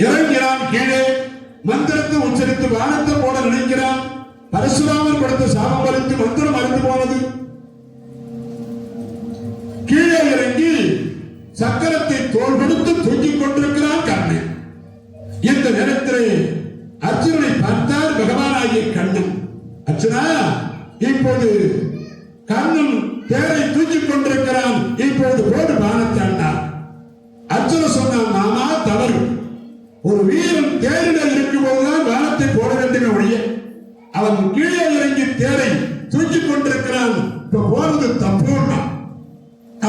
இறங்கிறான் கீழே. மந்திரத்தை உச்சரித்து வானத்தை போட நினைக்கிறான். பரசுராமன் கொடுத்த சாபம் பறித்து மந்திரம் அறிந்து போனது. கீழே இறங்கி சக்கரத்தை தோல் கொடுத்து தூக்கிக் கொண்டிருக்கிறான் கண்ணன். இந்த நேரத்திலே அர்ஜுனனை பார்த்தார் பகவானாகிய கண்ணன். அர்ஜுனா, இப்போது கண்ணன் தேரை தூக்கிக் கொண்டிருக்கிறான். இப்போது போடு பானத்தை அண்ணார். தவறு. ஒரு வீரன் தேரில் இருக்கும் போதுதான் வானத்தை போட வேண்டுமே ஒழிய அவன் கீழே இறங்கி தேரை தூக்கிக் கொண்டிருக்கிறான், இப்ப போறது தப்புன்னா.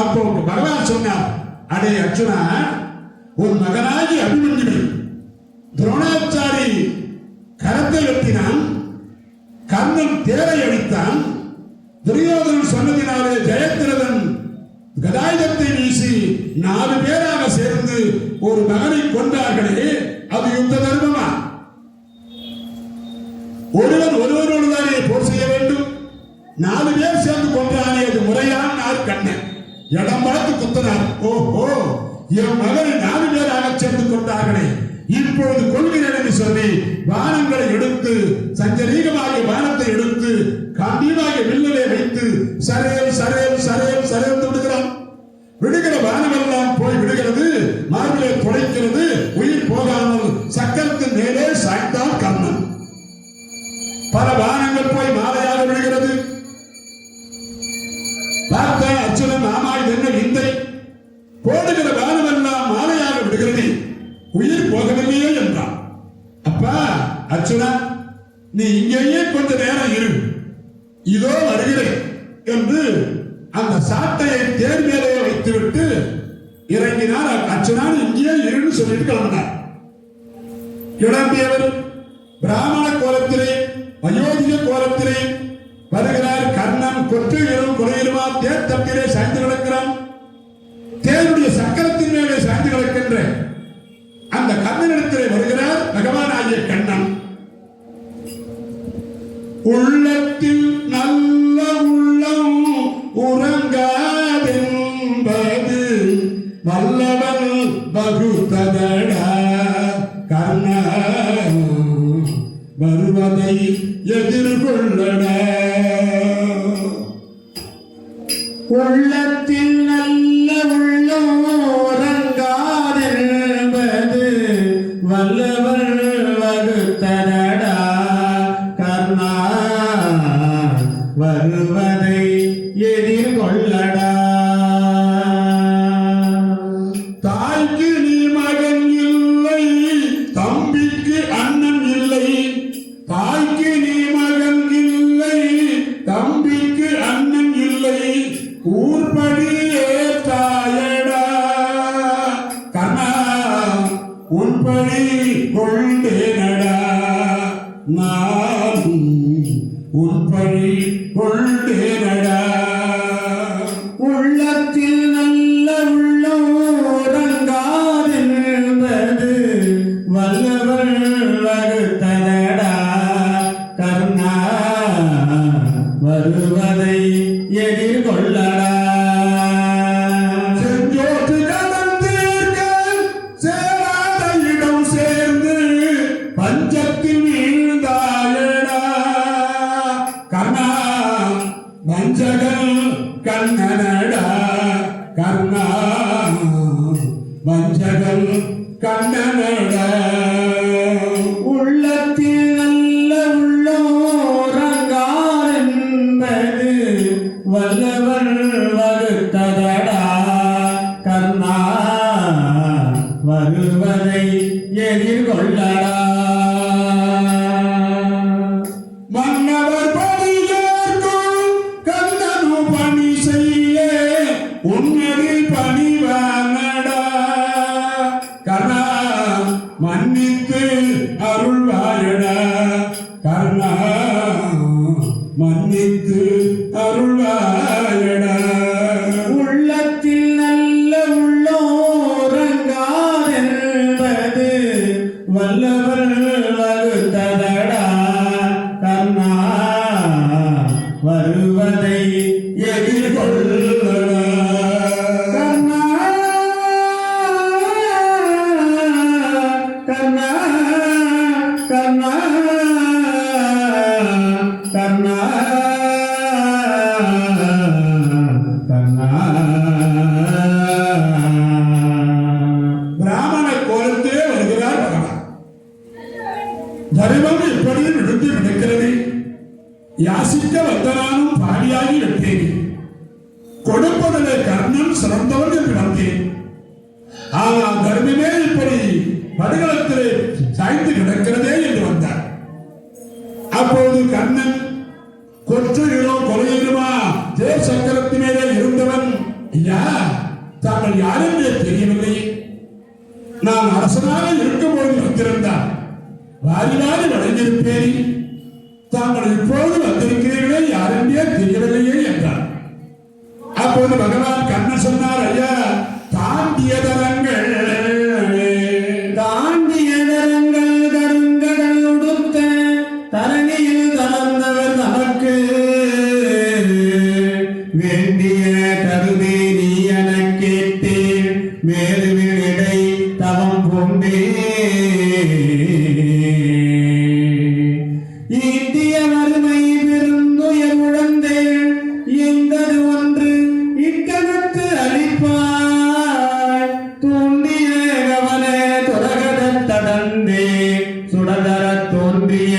அப்போ பகவான் சொன்னார், அடே அர்ஜுனா, உன் மகனாகி அபிமன்யுவை துரோணாச்சாரி கரத்தை வெட்டினான், கர்ணன் தேரை அடித்தான், துரியோதனன் சொன்னதினாலே ஜெயத்ரதன் கதாயுதத்தை வீசி 4 பேராக சேர்ந்து ஒரு மகனை கொண்டார்களே, அது யுத்த தர்மமா? ஒருவன் ஒருவரோடுதானே போர் செய்ய வேண்டும். 4 பேர் சேர்ந்து கொண்டானே, அது முறையான கண்ணன் இடம் பார்த்து குத்தனார். ஓஹோ, என் மகனை 4 பேராக சேர்ந்து கொண்டார்களே, இப்பொழுது கொள்கிறேன் என்று சொல்லி வானங்களை எடுத்து சஞ்சரீகமாக வானத்தை எடுத்து காண்டியமாக வில்லிலே வைத்து சரையல் சரையல் சரையல் சரையல் விடுகிறான். விடுகிற வானமெல்லாம் போய் விடுகிறது, மார்பிலே துளைக்கிறது, உயிர் போகாமல் சக்கரத்தின் மேலே சாய்த்தான் கர்ணன். பல வானங்கள் போய் மாலையாக விடுகிறது. பார்த்த அர்ஜுனன், ஆமா இது என்ன விந்தை, போடுகிற வானமெல்லாம் மாலையாக விடுகிறது, உயிர் போகவில்லையே என்றான். அப்பா அர்ஜுனா, நீ இங்கேயே கொஞ்ச நேரம் இரு, இதோ வருகிறேன் என்று அந்த சாட்டையை தேர் மேலே வைத்துவிட்டு இறங்கினார். அர்ஜுனா இங்கேயே இருன்னு சொல்லிட்டு கிளம்பினார். கிளம்பியவர் பிராமண கோலத்திலே அயோத்திய கோலத்திலே வருகிறார். கர்ணன் கொற்றையிலும் குறையிலுமா தேர் தட்டிலே சாய்ந்து கிடக்கிறான். தேருடைய சக்கரத்தின் மேலே சாய்ந்து கிடக்கின்ற அந்த கர்ணனிடத்திலே வருகிறார் பகவான் ஆகிய கண்ணன். உள்ளத்தில் நல்ல உள்ளம் உறங்காதென்பது வல்லவன் பகுத்ததடா கர்ணா, வருவதை எதிர்கொள்ளடா. உள்ளத்தில் நல்ல உள்ளம் உறங்காதென்பது வல்லவன் வகுத்ததடா கர்ணா, வருவதை எதிர்கொள்ளடா. தாய்க்கு நீ மகன் இல்லை, தம்பிக்கு அண்ணன் இல்லை. தாய்க்கு நீ மகன் இல்லை, தம்பிக்கு அண்ணன் இல்லை. ஊர்படி ஏற்றாயடா கண்ணா, உன்படி கொண்டேனடா நான், உன்படி கொண்டேனடா. உள்ளத்தில் நல்ல உள்ளம் உறங்காதென்பது வல்லவன் வகுத்ததடா கர்ணா, வருவதை எதிர்கொள்ளடா. செஞ்சோற்று கடந்தீர்க்க சேராத இடம் சேர்ந்து பஞ்சத்தில் வீழ்ந்தாயடா கர்ணா, வஞ்சகன் கண்ணனடா கர்ணா, வஞ்சகன் கண்ணனடா. உள்ளத்தில் நல்ல உள்ளம் உறங்காதென்பது வல்லவன் வகுத்ததடா கர்ணா, வருவதை எதிர்கொள்ளடா. மன்னவர் பணி ஏற்கும் கண்ணனு பணி செய்ய உன்னடி பணிவானடா கர்ணா, மன்னித்து அருள்வாயடா கர்ணா, மன்னித்து அருள்வாயடா. உள்ளத்தில் நல்ல உள்ளம் உறங்காதென்பது வல்லவன் வகுத்ததடா கர்ணா, வருவதை எதிர்கொள்ளடா. கர்ணா கர்ணா கர்ணா கர்ணா கர்ணா. பிராமண கோலத்திலே வருகிறார் பகவான். தர்மம் எப்படி விடுத்து விடுக்கிறது, யாசிக்க வந்தனானும் பாடியாகி வெட்டேன், கொடுப்பதிலே கர்ணன் சிறந்தவன் என்று வந்தேன். ஆனால் தர்மமே இப்படி படுகளத்திலே சாய்ந்து கிடக்கிறதே என்று வந்தார். அப்பொழுது கண்ணன் கொற்றையிலோ கொலையிலுமா தேவ சக்கரத்தினேயே இருந்தவன், ஐயா தாங்கள் யாரென்றே தெரியவில்லை. நான் அரசனாக இருக்கும்போது வந்திருந்தார் வாரி வாரி வழங்கியிருப்பேன். தாங்கள் இப்போது வந்திருக்கிறீர்களே யாரென்றே தெரியவில்லையே என்றார். அப்போது பகவான் கண்ணன் சொன்னார், ஐயா தாண்டிய தரங்கள் கருங்கடல் உடுத்த தரணியில் கலந்தவர் நமக்கு வேண்டிய கருதி நீ என கேட்டேன் மேலுவில் இடை தவம் கொண்டே ஈட்டிய வறுமை பெருந்துயர் உழந்தேன் எங்கது ஒன்று இக்கணக்கு அளிப்பாய் தூண்டிய கவனே துரகத தடந்தே சுடதர தோன்றிய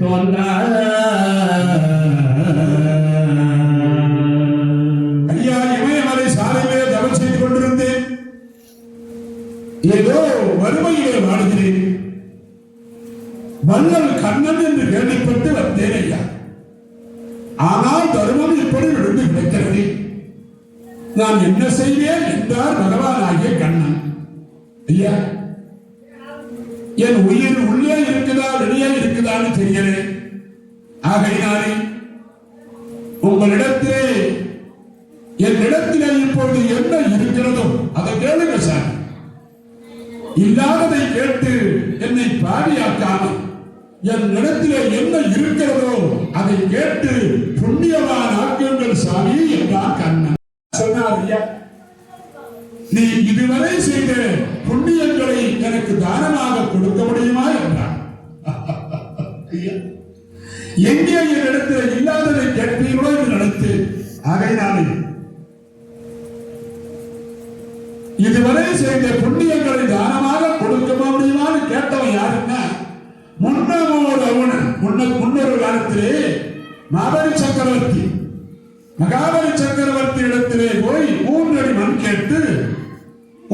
தோன்றா. ஐயா இமயமலை சாலையிலே தவம் செய்து கொண்டிருந்தேன். ஏதோ வறுமையிலே வாடுகிறேன். வள்ளல் கண்ணன் என்று கேள்விப்பட்டு வந்தேன் ஐயா. ஆனால் தர்மம் இப்படி விழுந்து கிடைக்கிறது. நான் என்ன செய்வேன் என்றார் பகவான் ஆகிய கண்ணன். ஐயா என் உயிர் உள்ளே இருக்குதா வெளியே இருக்குதான்னு தெரியல. ஆகையினாலே உங்களிடத்திலே என்னிடத்திலே இப்பொழுது என்ன இருக்கிறதோ அதை கேளுங்க சார். இல்லாததை கேட்டு என்னை பாவியாக்காமல் என் இடத்திலே என்ன இருக்கிறதோ அதை கேட்டு புண்ணியவான் ஆக்குங்கள் சாமி என்றார் கண்ணன். சொன்னார், ஐயா நீ இதுவரை செய்த புண்ணியங்களை எனக்கு தானமாக கொடுக்க முடியுமா என்றார். எங்கே என் இடத்தில் இல்லாததை கேட்பீர்களோ என்று நினைத்து ஆகையினாலே இதுவரை செய்த புண்ணியங்களை தானமாக கொடுக்க முடியுமான்னு கேட்டவன் யாருன்னா முன்னமோர் அவுணன். முன்னொரு காலத்திலே மகாபலி சக்கரவர்த்தி இடத்திலே போய் 3 அடி மண் கேட்டு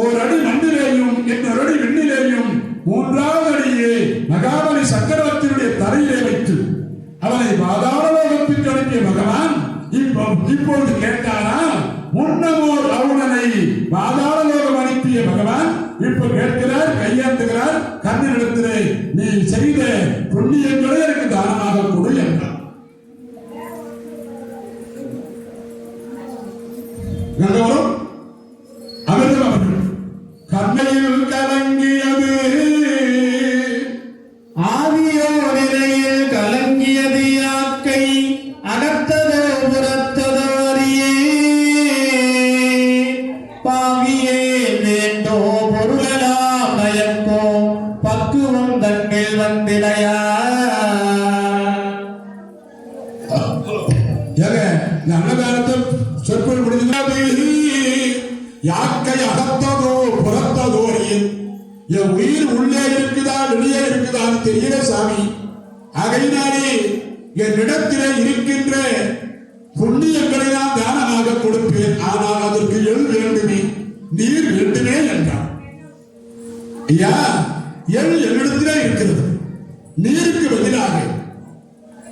1 அடி மண்ணிலேயும் 2 அடி விண்ணிலேயும் 3வது அடியே மகாபலி சக்கரவர்த்தியுடைய தரையிலே வைத்து அவனை பாதாளலோகத்திற்கு அனுப்பிய பகவான் இப்பொழுது கேட்டாரா? முன்னமோர் அவுணனை பாதாளலோகம் அனுப்பிய பகவான் இப்ப கேட்கிறார், கையாண்டுகிறார் கண்ணனிடத்திலே நீ செய்த புண்ணியங்களை எனக்கு தானமாக கொடு என்றார். கண்டவரும் அமிர்தம் அவர்கள் கண்ணையில் கலங்கியது ஆவியோ நிலையில் கலங்கியது யாக்கை அகத்ததோ புறத்ததோ அறியே பாவியே வேண்டோ பொருளெல்லாம் நயக்கோ பக்குவம் தன்னில் வந்திலையா. அன்னதானத்தில் சொற்பொழிவு முடிந்தது. யாக்கை அகத்ததோ புறத்ததோ அறியும். என் உயிர் உள்ளே இருக்குதா வெளியே இருக்குதான்னு தெரியல சாமி. ஆகையினாலே என்னிடத்திலே இருக்கின்ற புண்ணியங்களை நான் தானமாக கொடுப்பேன். ஆனால் அதற்கு எள் வேண்டுமே, நீர் வேண்டுமே என்றார். ஐயா எள் என்னிடத்திலே இருக்கிறது. நீருக்கு பதிலாக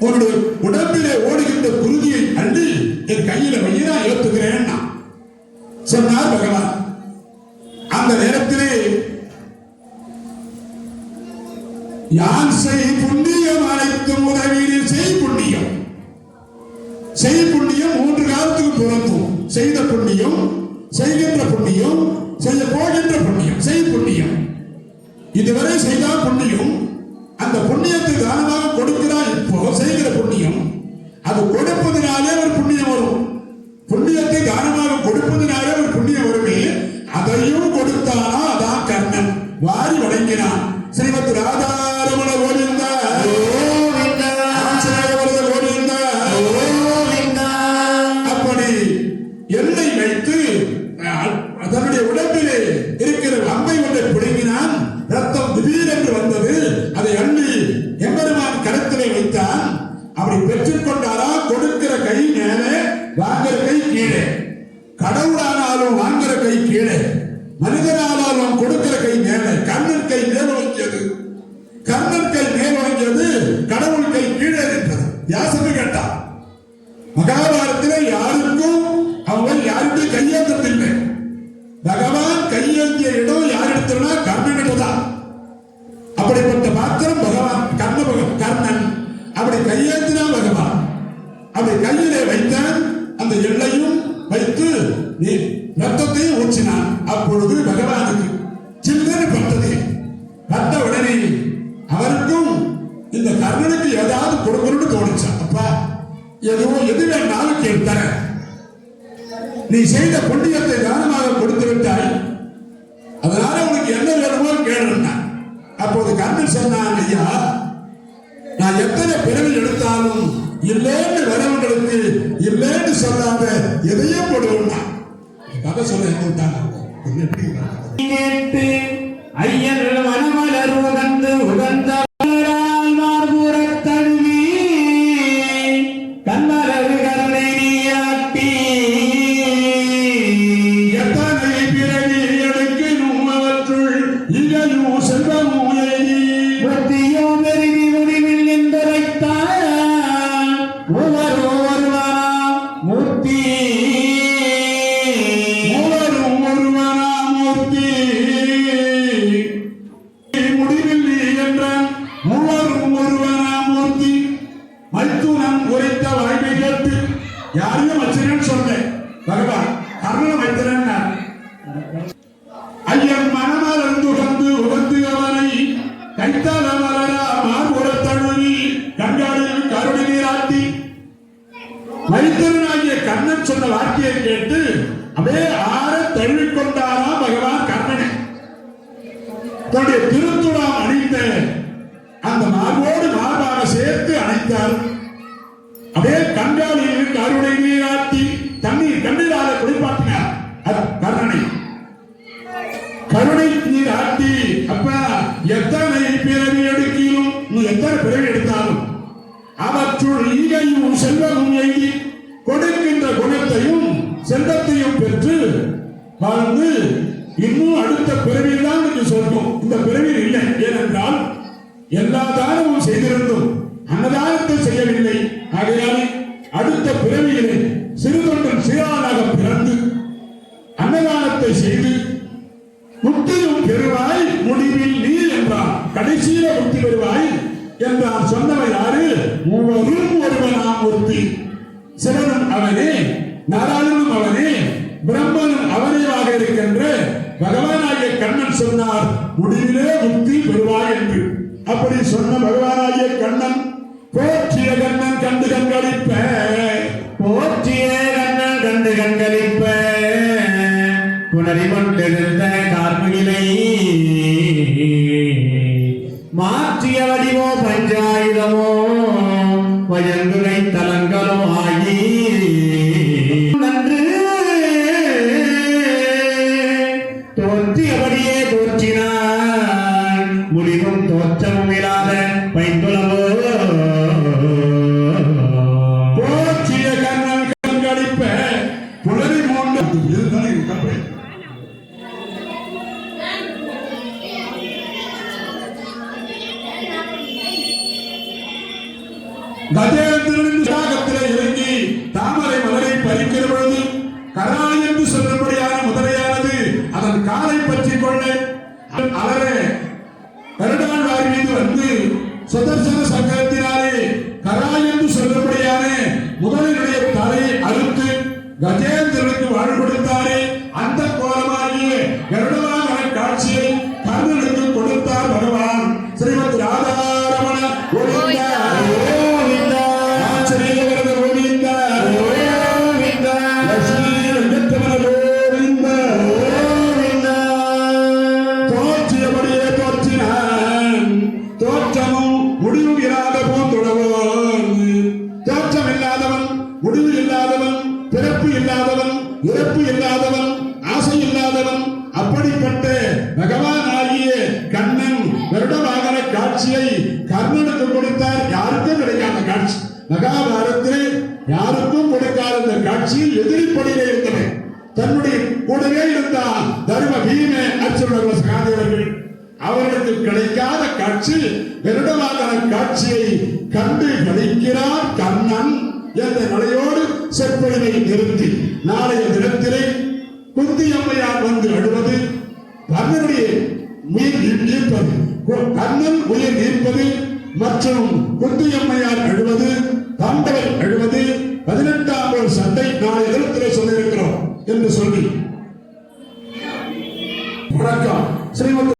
உன்னுடைய உடம்பிலே ஓடுகின்ற குருதியை அள்ளி என் கையில வையா ஏற்றுகிறேன் சொன்னார் பகவான். அந்த நேரத்திலே யான் செய் புண்ணியம் அனைத்தும் உதவியில் செய் புண்ணியம். 3 காலத்துக்கு பொருந்தும். செய்த புண்ணியம், செய்கின்ற புண்ணியம், செய்ய போகின்ற புண்ணியம். செய் புண்ணியம். இதுவரை செய்த புண்ணியம், அந்த புண்ணியத்தை தானமாக கொடுக்கிறார். இப்போ செய்கிற புண்ணியம், அது கொடுப்பதனாலே ஒரு புண்ணியம் வரும். புண்ணியத்தை தானமாக கொடுப்பதனாலே ஒரு புண்ணியம் வருமே. அதையும் கொடுத்தானா அதான் கர்ணன். வாரி வழங்கினான். ஸ்ரீமத் ராதாரமண கோவிந்தா அப்படி எல்லை வைத்து அதனுடைய உடம்பிலே இருக்கிற அம்பை ஒன்றை பிடுங்கினான். ரத்தம் திடீரென்று வந்தது. அதை அள்ளி எம்பெருமான் கரத்திலே வைத்தான். அப்படி பெற்றுக் கொண்டாரா? கொடுக்கிற கை மேலே, வாங்குற கை கீழே. கடவுளானாலும் வாங்குற கை கீழே. மனிதனால் அவன் கொடுக்கிற கை மேல, கர்ணன் கை மேல் வாங்கியது. கர்ணன் கை மேல் வாங்கியது, கடவுள் கை கீழே இருக்கிறது. யாசனை கேட்டான். மகாபாரதத்திலே யாருக்கும் அவன் யாருக்கும் கையேற்றத்தில்லை. பகவான் கையேந்திய இடம் யாரிடத்துலனா கர்ணனிடம்தான். அப்படிப்பட்ட மாத்திரம் பகவான் கர்ணன் அப்படி கையேற்றினா பகவான் அப்படி கையிலே வைத்தான். அந்த எல்லையும் வைத்து நீ ரத்தத்தையும் ஊற்றினான். அப்பொழுது பகவானுக்கு சில்லறை பட்டது. பட்ட உடனே அவருக்கும் இந்த கர்ணனுக்கு ஏதாவது கொடுக்கணும்னு தோணுச்சான். அப்பா எது வேணாலும் கேட்கிற, நீ செய்த புண்ணியத்தை தானமாக கொடுத்து விட்டாய், அதனால உனக்கு என்ன வேணுமோ கேளுன்னா. அப்போது கர்ணன் சொன்னான், ஐயா நான் எத்தனை பிறவி எடுத்தாலும் இல்லைன்னு வரவங்களுக்கு இல்லைன்னு சொல்லாத எதையும் கொடுன்னா. கதை சொல்ல கேட்டு ஐயன் மனமலர் உகந்து உகந்த மார்புறத் தழுவி கண்மலர் கருணை நீயாட்டி எத்தனை பிறவி எடுக்கணும் அவற்றுள் இகையும் செல்வமும் எய்தி புத்தியோ பெருகி முடிவில் என்றுரைத்தான் ஒருவரா மூர்த்தி யாரையும் வச்சிருக்கேன்னு சொன்னேன். பகவான் கர்ணனை வைத்திருந்த ஐயன் மனமால் இருந்து உகந்து அவனை கைத்தால் அமரரா மார்புறத் தழுவி கண்காணியில் கருணை நீராட்டி வைத்திரனாகிய கர்ணன் சொன்ன வார்த்தையை கேட்டு அப்படியே ஆற தழுவிக்கொண்டாரா பகவான் கர்ணனை. தன்னுடைய திருத்துழாம் அணிந்த அந்த மார்போடு மார்பாக சேர்த்து அணைத்தார். அப்படியே கண்காணியில் கருணை நீராட்டி தண்ணீர் கண்ணீரால குளிப்பாட்டினார் கர்ணனை. கருணை நீராட்டி அப்ப எத்தனை பிறவி எடுக்கிலும் நீ எத்தனை பிறவி எடுத்தாலும் அவற்றுள் ஈகையும் செல்வமும் எய்தி கொடுக்கின்ற குணத்தையும் செல்வத்தையும் பெற்று வாழ்ந்து இன்னும் அடுத்த பிறவியில் தான் நீங்க சொல்லும். இந்த பிறவியில் இல்லை. ஏனென்றால் எல்லா தானமும் செய்திருந்தும் அன்னதானத்தை செய்யவில்லை. ஆகையால் அடுத்த பிறவியிலே சிறுதொண்டன் சீரானாக பிறந்து அன்னதானத்தை செய்து முக்தியும் பெறுவாய் முடிவில் நீ என்றார். கடைசியில முக்தி பெறுவாய் என்றார். சொன்னவர் யாரு? மூவரும் ஒருவனாம் ஒருத்தி. சிவனும் அவனே, நாராயணனும் அவனே, பிரம்மனும் அவனேவாக இருக்கின்ற பகவானாகிய கண்ணன் சொன்னார் முடிவிலே முக்தி பெறுவாய் என்று. அப்படி சொன்ன பகவானாகிய கண்ணன் போற்றிய கண்ணன் கண்டு கண்களிப்ப, போற்றிய கண்ணன் கண்டு கண்களிப்ப புனரி கொண்டிருந்த கார்முகிலை மாற்றிய வடிவோ பஞ்சாயுதமோ வயங்குகை தலங்களோ ஆகி நன்று தோற்றியபடியே தோற்றினான். முடிவும் தோற்றமும் இல்லாத பைந்துளவோ போற்றிய கண்ணன் கண்களிப்ப புலரி மூன்று கஜேந்திரனின் சாகத்திலே இறங்கி தாமரை மலரை பறிக்கிற பொழுது கராய் என்று சொல்லும்படியான முதலையானது அதன் காலை பற்றிக் கொள்ள அலற கருடாழ்வார் மீது வந்து சுதர்சன சக்கரத்தினாலே கராய் என்று சொல்லும்படியான முதலினுடைய தலையை அறுத்து கஜேந்திரனுக்கு வாழ் கொடுத்தாரே. அந்த கோலமாகிய கருடவாகன காட்சியை கர்ணனுக்கு கொடுத்தார் பகவான். ஸ்ரீமத் ராதாரமண கோவிந்தா கோவிந்தா ஆச்சரியவரத கோவிந்தா கோவிந்தா லட்சுமி ரங்கத்தமன கோவிந்தா கோவிந்தா. தோற்றியபடியே தோற்றினான். தோற்றமும் முடிவும் இல்லாத போந்துடவன். தோற்றம் இல்லாதவன், முடிவு இல்லாதவன், பிறப்பு இல்லாதவன், இறப்பு இல்லாதவன், ஆசை இல்லாதவன். அப்படிப்பட்ட பகவான் ஆகிய கண்ணன் வருடவாகன காட்சியை கர்ணனுக்கு கொடுத்தார். யாருக்கும் கிடைக்காத காட்சி. மகாபாரதத்திலே யாருக்கும் கொடுக்காத இந்த காட்சியில் எதிரிப்படியிலே இருந்தன. தன்னுடைய கூடவே இருந்த தர்ம பீம அர்ஜுனர்கள் சகாதேவர்கள் அவர்களுக்கு கிடைக்காத காட்சி வருடமான காட்சியை கண்டு கழிக்கிறார் கண்ணன் என்ற நிலையோடு சொற்பொழிவை நிறுத்தி நாளைய தினத்திலே குந்தி அம்மையார் வந்து அழுவது கண்ணனுடைய உயிர் நீர்ப்பது கண்ணன் உயிர் நீர்ப்பது மற்றும் குந்தி அம்மையார் அழுவது பாண்டவர் அழுவது 18ஆம் ஒரு சண்டை நாளைய தினத்திலே சொல்லியிருக்கிறோம் என்று சொல்லி வணக்கம் ஸ்ரீமத்